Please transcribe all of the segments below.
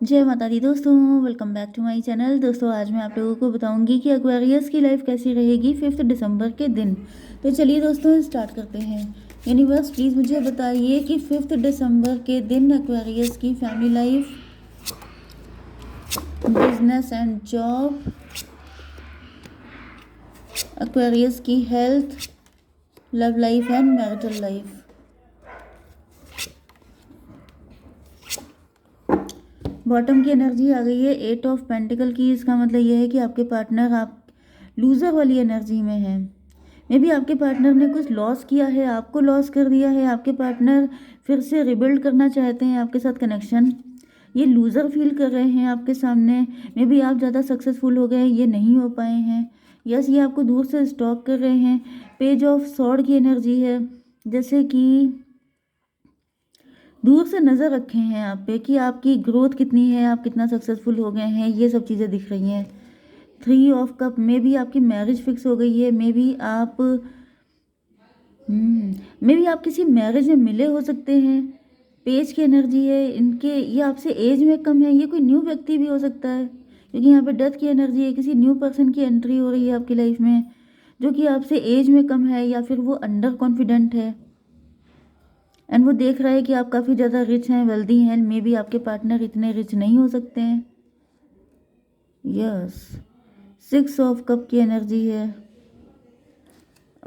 जय माता दी दोस्तों, welcome back to my channel. दोस्तों आज मैं आप लोगों को बताऊंगी कि एक्वेरियस की लाइफ कैसी रहेगी 5 दिसंबर के दिन। तो चलिए दोस्तों स्टार्ट करते हैं। यूनिवर्स प्लीज़ मुझे बताइए कि 5 दिसंबर के दिन एक्वेरियस की family life, business and job, Aquarius की health, love life and marital life. Bottom की एनर्जी आ गई है 8 ऑफ पेंटिकल की। इसका मतलब यह है कि आपके पार्टनर आप लूज़र वाली एनर्जी में है। मे बी आपके पार्टनर ने कुछ लॉस किया है, आपको लॉस कर दिया है। आपके पार्टनर फिर से रिबिल्ड करना चाहते हैं आपके साथ कनेक्शन। ये लूज़र फील कर रहे हैं आपके सामने। मे बी आप ज़्यादा सक्सेसफुल हो गए, ये नहीं हो पाए हैं। यस, ये आपको दूर से स्टॉक कर रहे हैं। पेज ऑफ सॉर्ड की एनर्जी है, जैसे कि दूर से नज़र रखे हैं आप पे कि आपकी ग्रोथ कितनी है, आप कितना सक्सेसफुल हो गए हैं, ये सब चीज़ें दिख रही हैं। 3 ऑफ कप में भी आपकी मैरिज फिक्स हो गई है। मे बी आप किसी मैरिज में मिले हो सकते हैं। पेज की एनर्जी है इनके, ये आपसे एज में कम है। ये कोई न्यू व्यक्ति भी हो सकता है, क्योंकि यहाँ पे डेथ की एनर्जी है। किसी न्यू पर्सन की एंट्री हो रही है आपकी लाइफ में, जो कि आपसे एज में कम है, या फिर वो अंडर कॉन्फिडेंट है एंड वो देख रहा है कि आप काफ़ी ज़्यादा रिच हैं, वेल्दी हैं। मे बी आपके पार्टनर इतने रिच नहीं हो सकते हैं। यस, 6 ऑफ कप की एनर्जी है।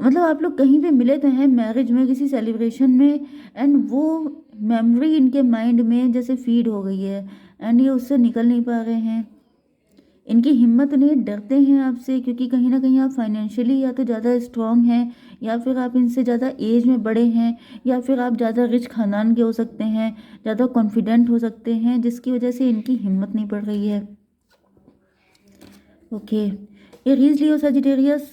मतलब आप लोग कहीं पे मिले तो हैं, मैरिज में, किसी सेलिब्रेशन में, एंड वो मेमोरी इनके माइंड में जैसे फीड हो गई है एंड ये उससे निकल नहीं पा रहे हैं। इनकी हिम्मत नहीं, डरते हैं आपसे, क्योंकि कहीं ना कहीं आप फाइनेंशियली या तो ज़्यादा स्ट्रांग हैं, या फिर आप इनसे ज़्यादा एज में बड़े हैं, या फिर आप ज़्यादा रिच खानदान के हो सकते हैं, ज़्यादा कॉन्फिडेंट हो सकते हैं, जिसकी वजह से इनकी हिम्मत नहीं पड़ रही है। ओके, एरीज, लियो, सजिटेरियस,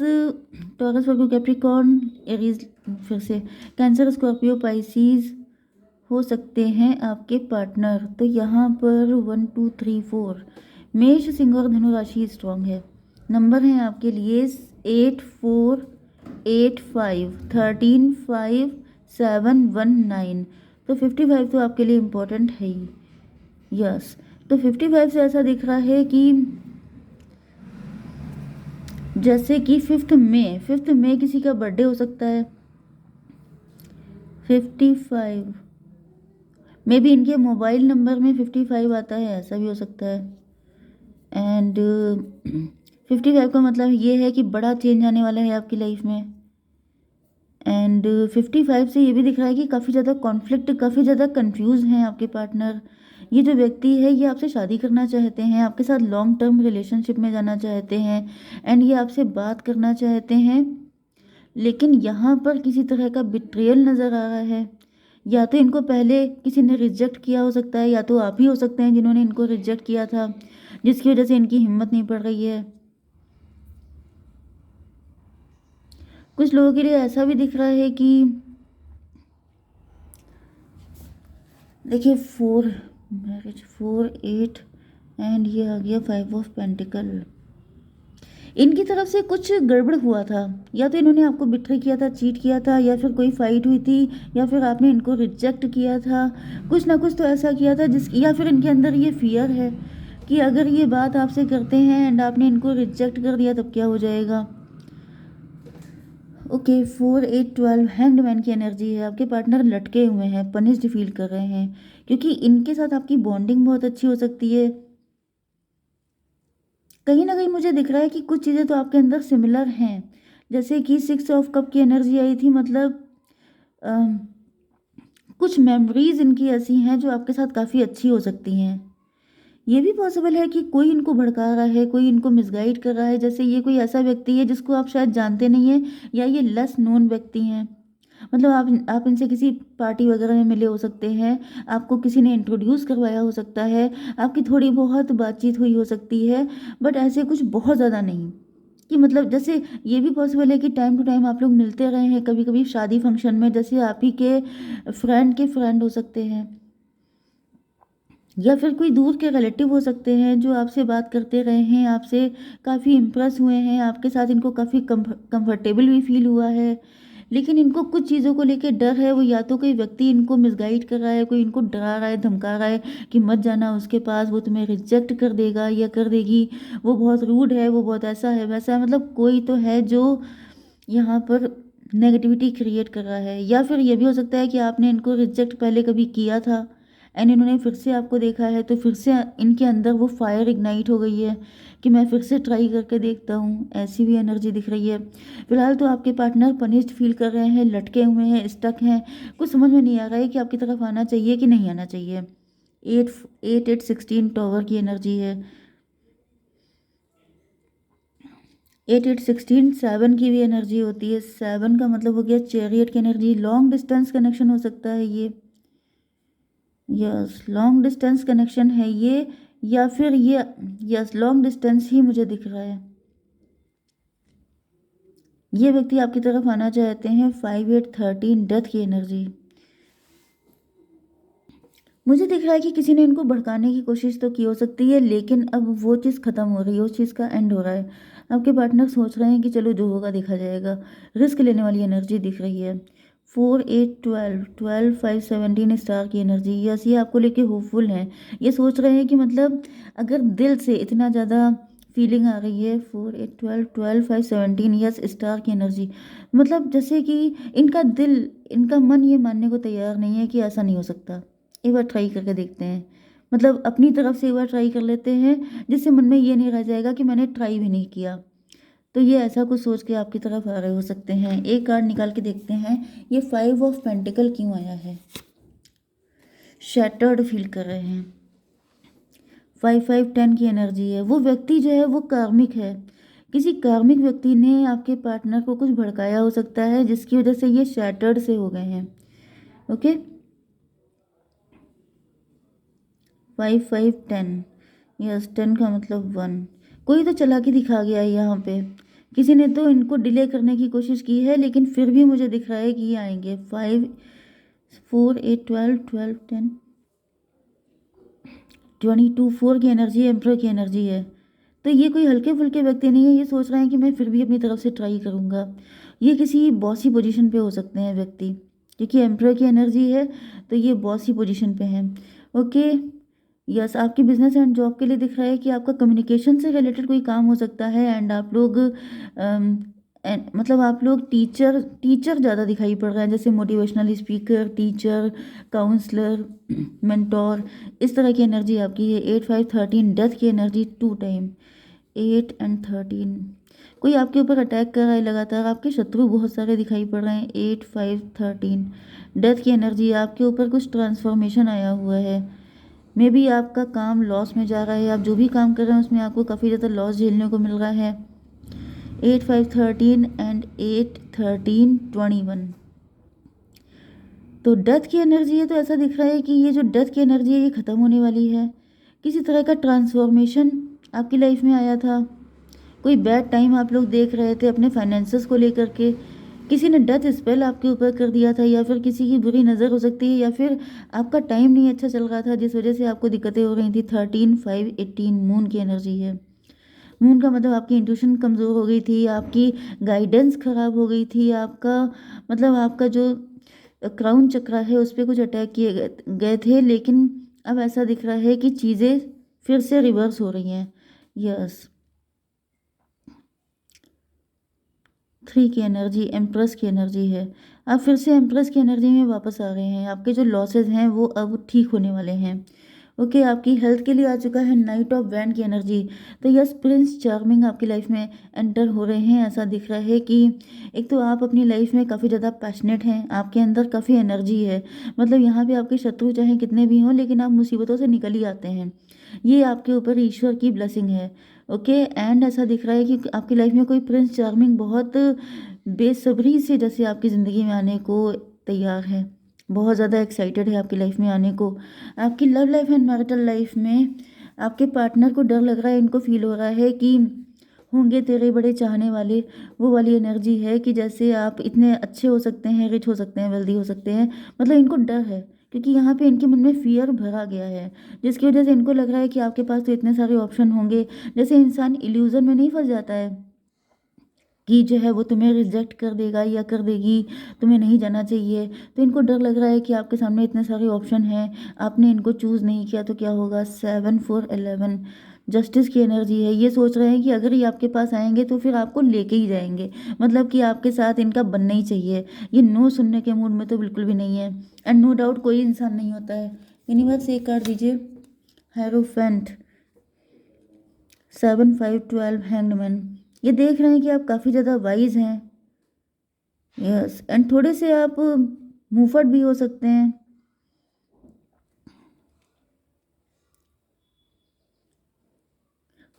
टॉरस, वर्गो, कैप्रिकॉर्न, एरीज, फिर से कैंसर, स्कॉर्पियो, पाइसीज हो सकते हैं आपके पार्टनर। तो यहाँ पर 1 2 3 4 मेष, सिंह और धनु राशि स्ट्रॉन्ग है। नंबर हैं आपके लिए 8 4 8 5 13 5 7 1 9। तो 55 तो आपके लिए इम्पोर्टेंट है ही। यस, तो 55 से ऐसा दिख रहा है कि जैसे कि 5 मई किसी का बर्थडे हो सकता है। 55 मे बी इनके मोबाइल नंबर में 55 आता है, ऐसा भी हो सकता है। एंड 55 का मतलब ये है कि बड़ा चेंज आने वाला है आपकी लाइफ में। एंड 55 से ये भी दिख रहा है कि काफ़ी ज़्यादा कॉन्फ्लिक्ट, काफ़ी ज़्यादा कंफ्यूज हैं आपके पार्टनर। ये जो व्यक्ति है ये आपसे शादी करना चाहते हैं, आपके साथ लॉन्ग टर्म रिलेशनशिप में जाना चाहते हैं, एंड ये आपसे बात करना चाहते हैं। लेकिन यहाँ पर किसी तरह का बिट्रियल नज़र आ रहा है। या तो इनको पहले किसी ने रिजेक्ट किया हो सकता है, या तो आप ही हो सकते हैं जिन्होंने इनको रिजेक्ट किया था, जिसकी वजह से इनकी हिम्मत नहीं पड़ रही है। कुछ लोगों के लिए ऐसा भी दिख रहा है कि देखिए 4 मैरिज, 4 8 एंड ये आ गया 5 ऑफ पेंटिकल। इनकी तरफ से कुछ गड़बड़ हुआ था, या तो इन्होंने आपको बिट्रे किया था, चीट किया था, या फिर कोई फाइट हुई थी, या फिर आपने इनको रिजेक्ट किया था। कुछ ना कुछ तो ऐसा किया था या फिर इनके अंदर ये फियर है कि अगर ये बात आपसे करते हैं एंड आपने इनको रिजेक्ट कर दिया तब क्या हो जाएगा। ओके, 4 8 12 हैंग्ड मैन की एनर्जी है। आपके पार्टनर लटके हुए हैं, पनिश्ड फील कर रहे हैं, क्योंकि इनके साथ आपकी बॉन्डिंग बहुत अच्छी हो सकती है। कहीं ना कहीं मुझे दिख रहा है कि कुछ चीज़ें तो आपके अंदर सिमिलर हैं। जैसे कि 6 ऑफ कप की एनर्जी आई थी, मतलब अम, कुछ मेमोरीज इनकी ऐसी हैं जो आपके साथ काफ़ी अच्छी हो सकती हैं। ये भी पॉसिबल है कि कोई इनको भड़का रहा है, कोई इनको मिसगाइड कर रहा है। जैसे ये कोई ऐसा व्यक्ति है जिसको आप शायद जानते नहीं हैं, या ये लेस नोन व्यक्ति हैं। मतलब आप इनसे किसी पार्टी वगैरह में मिले हो सकते हैं, आपको किसी ने इंट्रोड्यूस करवाया हो सकता है, आपकी थोड़ी बहुत बातचीत हुई हो सकती है, बट ऐसे कुछ बहुत ज़्यादा नहीं कि मतलब जैसे ये भी पॉसिबल है कि टाइम टू टाइम आप लोग मिलते रहे हैं, कभी कभी शादी फंक्शन में, जैसे आप ही के फ्रेंड हो सकते हैं, या फिर कोई दूर के रिलेटिव हो सकते हैं जो आपसे बात करते रहे हैं, आपसे काफ़ी इम्प्रेस हुए हैं, आपके साथ इनको काफ़ी कंफर्टेबल भी फील हुआ है। लेकिन इनको कुछ चीज़ों को लेके डर है। वो या तो कोई व्यक्ति इनको मिसगाइड कर रहा है, कोई इनको डरा रहा है, धमका रहा है कि मत जाना उसके पास, वो तुम्हें रिजेक्ट कर देगा या कर देगी, वो बहुत रूड है, वो बहुत ऐसा है वैसा है। मतलब कोई तो है जो यहाँ पर नेगेटिविटी क्रिएट कर रहा है। या फिर ये भी हो सकता है कि आपने इनको रिजेक्ट पहले कभी किया था एंड इन्होंने फिर से आपको देखा है, तो फिर से इनके अंदर वो फायर इग्नाइट हो गई है कि मैं फिर से ट्राई करके देखता हूँ। ऐसी भी एनर्जी दिख रही है। फिलहाल तो आपके पार्टनर पनिश्ड फील कर रहे हैं, लटके हुए हैं, स्टक हैं। कुछ समझ में नहीं आ रहा है कि आपकी तरफ आना चाहिए कि नहीं आना चाहिए। 8 8 16 टॉवर की एनर्जी है। 8 8 16 7 की भी एनर्जी होती है। 7 का मतलब हो गया चैरियट की एनर्जी। लॉन्ग डिस्टेंस कनेक्शन हो सकता है ये। यस, लॉन्ग डिस्टेंस कनेक्शन है ये। या फिर ये, यस, लॉन्ग डिस्टेंस ही मुझे दिख रहा है। ये व्यक्ति आपकी तरफ आना चाहते हैं। 5 8 13 डेथ की एनर्जी मुझे दिख रहा है कि किसी ने इनको भड़काने की कोशिश तो की हो सकती है, लेकिन अब वो चीज़ ख़त्म हो रही है, उस चीज़ का एंड हो रहा है। आपके पार्टनर सोच रहे हैं कि चलो जो होगा देखा जाएगा। रिस्क लेने वाली एनर्जी दिख रही है। 4 8 12 12 5 17 स्टार की एनर्जी। यस, ये आपको लेके होपफुल हैं। ये सोच रहे हैं कि मतलब अगर दिल से इतना ज़्यादा फीलिंग आ रही है। 4 8 12 12 5 17, यस, स्टार की एनर्जी। मतलब जैसे कि इनका दिल, इनका मन ये मानने को तैयार नहीं है कि ऐसा नहीं हो सकता। एक बार ट्राई करके देखते हैं। मतलब अपनी तरफ से एक बार ट्राई कर लेते हैं, जिससे मन में ये नहीं रह जाएगा कि मैंने ट्राई भी नहीं किया। तो ये ऐसा कुछ सोच के आपकी तरफ आ रहे हो सकते हैं। एक कार्ड निकाल के देखते हैं, ये 5 ऑफ पेंटिकल क्यों आया है। शैटर्ड फील कर रहे हैं। 5 5 10 की एनर्जी है। वो व्यक्ति जो है वो कार्मिक है। किसी कार्मिक व्यक्ति ने आपके पार्टनर को कुछ भड़काया हो सकता है, जिसकी वजह से ये शैटर्ड से हो गए हैं। ओके, 5 5 10, यस, 10 का मतलब 1। कोई तो चालाकी दिखा गया है यहाँ पे। किसी ने तो इनको डिले करने की कोशिश की है, लेकिन फिर भी मुझे दिख रहा है कि ये आएंगे। 5 4 8 12 10 22 4 की एनर्जी, एम्परर की एनर्जी है। तो ये कोई हल्के फुल्के व्यक्ति नहीं है। ये सोच रहे हैं कि मैं फिर भी अपनी तरफ से ट्राई करूँगा। ये किसी बॉसी पोजीशन पे हो सकते हैं व्यक्ति, क्योंकि एम्परर की एनर्जी है, तो ये बॉसी पोजीशन पे हैं। ओके, यस, आपकी बिजनेस एंड जॉब के लिए दिख रहा है कि आपका कम्युनिकेशन से रिलेटेड कोई काम हो सकता है। एंड आप लोग मतलब आप लोग टीचर टीचर ज़्यादा दिखाई पड़ रहा है, जैसे motivational speaker, teacher, counsellor, mentor. इस तरह की एनर्जी आपकी है। 8 5 13 डेथ की एनर्जी 2 टाइम। 8 और 13, कोई आपके ऊपर अटैक कर रहा है लगातार। आपके शत्रु बहुत सारे दिखाई पड़ रहे हैं। 8 5 13 डेथ की एनर्जी। आपके ऊपर कुछ ट्रांसफॉर्मेशन आया हुआ है। मे बी आपका काम लॉस में जा रहा है। आप जो भी काम कर रहे हैं उसमें आपको काफ़ी ज़्यादा लॉस झेलने को मिल रहा है। 8 5 13 एंड 8 13 21। तो डेथ की एनर्जी है, तो ऐसा दिख रहा है कि ये जो डेथ की एनर्जी है ये ख़त्म होने वाली है। किसी तरह का ट्रांसफॉर्मेशन आपकी लाइफ में आया था। कोई बैड टाइम आप लोग देख रहे थे अपने फाइनेंसेस को लेकर के। किसी ने डेथ स्पेल आपके ऊपर कर दिया था, या फिर किसी की बुरी नज़र हो सकती है, या फिर आपका टाइम नहीं अच्छा चल रहा था जिस वजह से आपको दिक्कतें हो रही थी। 13 5 18 मून की एनर्जी है। मून का मतलब आपकी इंट्यूशन कमज़ोर हो गई थी, आपकी गाइडेंस ख़राब हो गई थी, आपका मतलब आपका जो क्राउन चक्र है उस पर कुछ अटैक किए गए थे। लेकिन अब ऐसा दिख रहा है कि चीज़ें फिर से रिवर्स हो रही हैं। यस, 3 की एनर्जी, एम्प्रेस की एनर्जी है। आप फिर से एम्प्रेस की एनर्जी में वापस आ रहे हैं। आपके जो लॉसेस हैं वो अब ठीक होने वाले हैं। ओके, आपकी हेल्थ के लिए आ चुका है नाइट ऑफ वैंड की एनर्जी। तो यस, प्रिंस चार्मिंग आपकी लाइफ में एंटर हो रहे हैं। ऐसा दिख रहा है कि एक तो आप अपनी लाइफ में काफ़ी ज़्यादा पैशनेट हैं, आपके अंदर काफ़ी एनर्जी है। मतलब यहाँ पे आपके शत्रु चाहे कितने भी हों, लेकिन आप मुसीबतों से निकल ही आते हैं। ये आपके ऊपर ईश्वर की ब्लेसिंग है। ओके, एंड ऐसा दिख रहा है कि आपकी लाइफ में कोई प्रिंस चार्मिंग बहुत बेसब्री से जैसे आपकी ज़िंदगी में आने को तैयार है। बहुत ज़्यादा एक्साइटेड है आपकी लाइफ में आने को। आपकी love life and marital life में आपके पार्टनर को डर लग रहा है। इनको फील हो रहा है कि होंगे तेरे बड़े चाहने वाले। वो वाली एनर्जी है कि जैसे आप इतने अच्छे हो सकते हैं, रिच हो सकते हैं, वेल्दी हो सकते हैं। मतलब इनको डर है, क्योंकि यहाँ पे इनके मन में फियर भरा गया है, जिसकी वजह से इनको लग रहा है कि आपके पास तो इतने सारे ऑप्शन होंगे। जैसे इंसान इल्यूजन में नहीं फंस जाता है कि जो है वो तुम्हें रिजेक्ट कर देगा या कर देगी, तुम्हें नहीं जाना चाहिए। तो इनको डर लग रहा है कि आपके सामने इतने सारे ऑप्शन हैं, आपने इनको चूज़ नहीं किया तो क्या होगा। 7 4 11 जस्टिस की एनर्जी है। ये सोच रहे हैं कि अगर ये आपके पास आएंगे तो फिर आपको लेके ही जाएंगे, मतलब कि आपके साथ इनका बनना ही चाहिए। ये नो सुनने के मूड में तो बिल्कुल भी नहीं है। एंड नो डाउट कोई इंसान नहीं होता है। यूनिवर्स एक कार्ड दीजिए। Hierophant, 7 5 12 hangman. ये देख रहे हैं कि आप काफ़ी ज़्यादा वाइज हैं। यस, एंड थोड़े से आप मुफट भी हो सकते हैं।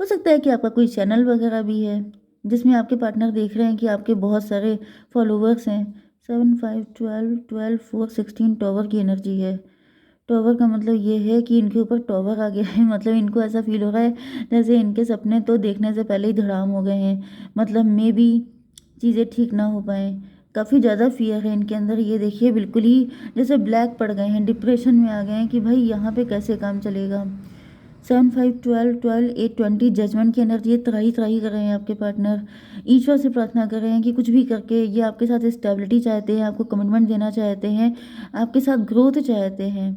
हो सकता है कि आपका कोई चैनल वगैरह भी है जिसमें आपके पार्टनर देख रहे हैं कि आपके बहुत सारे फॉलोवर्स हैं। 7 5 12 12 4 16 टॉवर की एनर्जी है। टॉवर का मतलब ये है कि इनके ऊपर टॉवर आ गया है। मतलब इनको ऐसा फील हो रहा है जैसे इनके सपने तो देखने से पहले ही धड़ाम हो गए हैं। मतलब मे भी चीज़ें ठीक ना हो पाए। काफ़ी ज़्यादा फियर है इनके अंदर। ये देखिए बिल्कुल ही जैसे ब्लैक पड़ गए हैं, डिप्रेशन में आ गए हैं कि भाई यहाँ पे कैसे काम चलेगा। 7 5 12 12 8 20 जजमेंट की एनर्जी। त्राही त्राही कर रहे हैं आपके पार्टनर। ईश्वर से प्रार्थना कर रहे हैं कि कुछ भी करके ये आपके साथ स्टेबिलिटी चाहते हैं, आपको कमिटमेंट देना चाहते हैं, आपके साथ ग्रोथ चाहते हैं।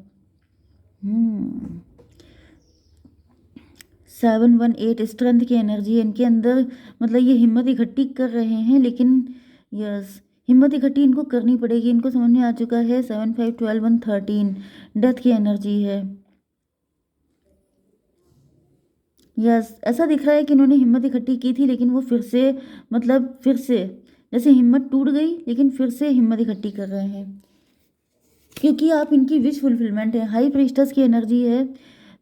7 1 8 स्ट्रेंथ की एनर्जी है इनके अंदर। मतलब ये हिम्मत इकट्ठी कर रहे हैं, लेकिन यस, हिम्मत इकट्ठी इनको करनी पड़ेगी। इनको समझ में आ चुका है। 7 5 12 1 13 डेथ की एनर्जी है। यस, ऐसा दिख रहा है कि इन्होंने हिम्मत इकट्ठी की थी, लेकिन वो फिर से, मतलब फिर से जैसे हिम्मत टूट गई, लेकिन फिर से हिम्मत इकट्ठी कर रहे हैं क्योंकि आप इनकी विश फुलफिलमेंट है। हाई प्रीस्टस की एनर्जी है।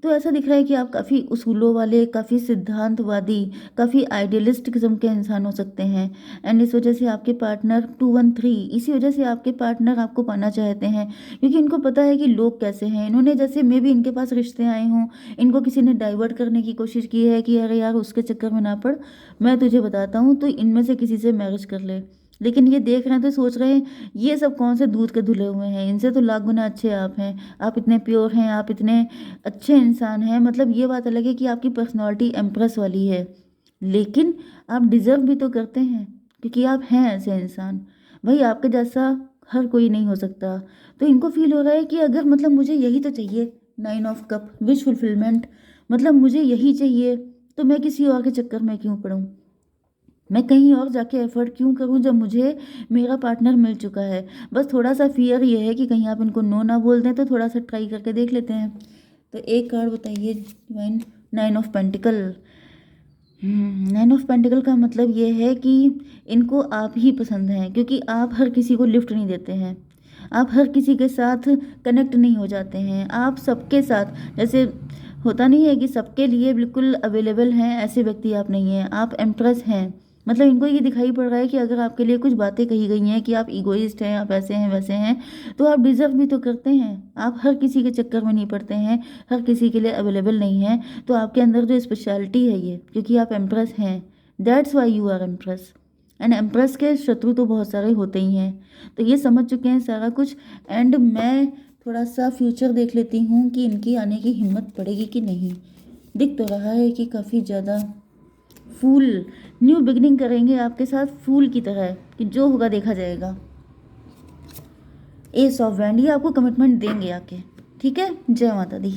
तो ऐसा दिख रहा है कि आप काफ़ी उसूलों वाले, काफ़ी सिद्धांतवादी, काफ़ी आइडियलिस्ट किस्म के इंसान हो सकते हैं। एंड इस वजह से आपके पार्टनर 2 1 3, इसी वजह से आपके पार्टनर आपको पाना चाहते हैं क्योंकि इनको पता है कि लोग कैसे हैं। इन्होंने जैसे मे भी इनके पास रिश्ते आए हों, इनको किसी ने डाइवर्ट करने की कोशिश की है कि अरे यार उसके चक्कर में ना पड़, मैं तुझे बताता हूँ तो इनमें से किसी से मैरिज कर ले। लेकिन ये देख रहे हैं तो सोच रहे हैं ये सब कौन से दूध के धुले हुए हैं, इनसे तो लाख गुना अच्छे आप हैं। आप इतने प्योर हैं, आप इतने अच्छे इंसान हैं। मतलब ये बात अलग है कि आपकी पर्सनालिटी एम्प्रेस वाली है, लेकिन आप डिजर्व भी तो करते हैं क्योंकि आप हैं ऐसे इंसान। भाई आपके जैसा हर कोई नहीं हो सकता। तो इनको फील हो रहा है कि अगर मतलब मुझे यही तो चाहिए, 9 ऑफ कप, विश फुलफिलमेंट, मतलब मुझे यही चाहिए, तो मैं किसी और के चक्कर में क्यों पड़ूं, मैं कहीं और जाके एफर्ट क्यों करूं जब मुझे मेरा पार्टनर मिल चुका है। बस थोड़ा सा फियर ये है कि कहीं आप इनको नो ना बोल दें, तो थोड़ा सा ट्राई करके देख लेते हैं। तो एक कार्ड बताइए divine. 9 of pentacle. 9 of pentacle का मतलब ये है कि इनको आप ही पसंद हैं क्योंकि आप हर किसी को लिफ्ट नहीं देते हैं, आप हर किसी के साथ कनेक्ट नहीं हो जाते हैं। आप सबके साथ, जैसे होता नहीं है कि सबके लिए बिल्कुल अवेलेबल हैं, ऐसे व्यक्ति आप नहीं हैं। आप एम्प्रेस हैं। मतलब इनको ये दिखाई पड़ रहा है कि अगर आपके लिए कुछ बातें कही गई हैं कि आप इगोइस्ट हैं, आप ऐसे हैं वैसे हैं, तो आप डिजर्व भी तो करते हैं। आप हर किसी के चक्कर में नहीं पड़ते हैं, हर किसी के लिए अवेलेबल नहीं हैं। तो आपके अंदर जो स्पेशलिटी है ये, क्योंकि आप एम्प्रेस हैं, that's why you are empress. And empress के शत्रु तो बहुत सारे होते ही हैं। तो ये समझ चुके हैं सारा कुछ। एंड मैं थोड़ा सा फ्यूचर देख लेती हूँ कि इनकी आने की हिम्मत पड़ेगी कि नहीं। दिख तो रहा है कि काफ़ी ज़्यादा फूल न्यू बिगनिंग करेंगे आपके साथ, फूल की तरह कि जो होगा देखा जाएगा। एस ऑफ वैंड, ये आपको कमिटमेंट देंगे आके। ठीक है, जय माता दी।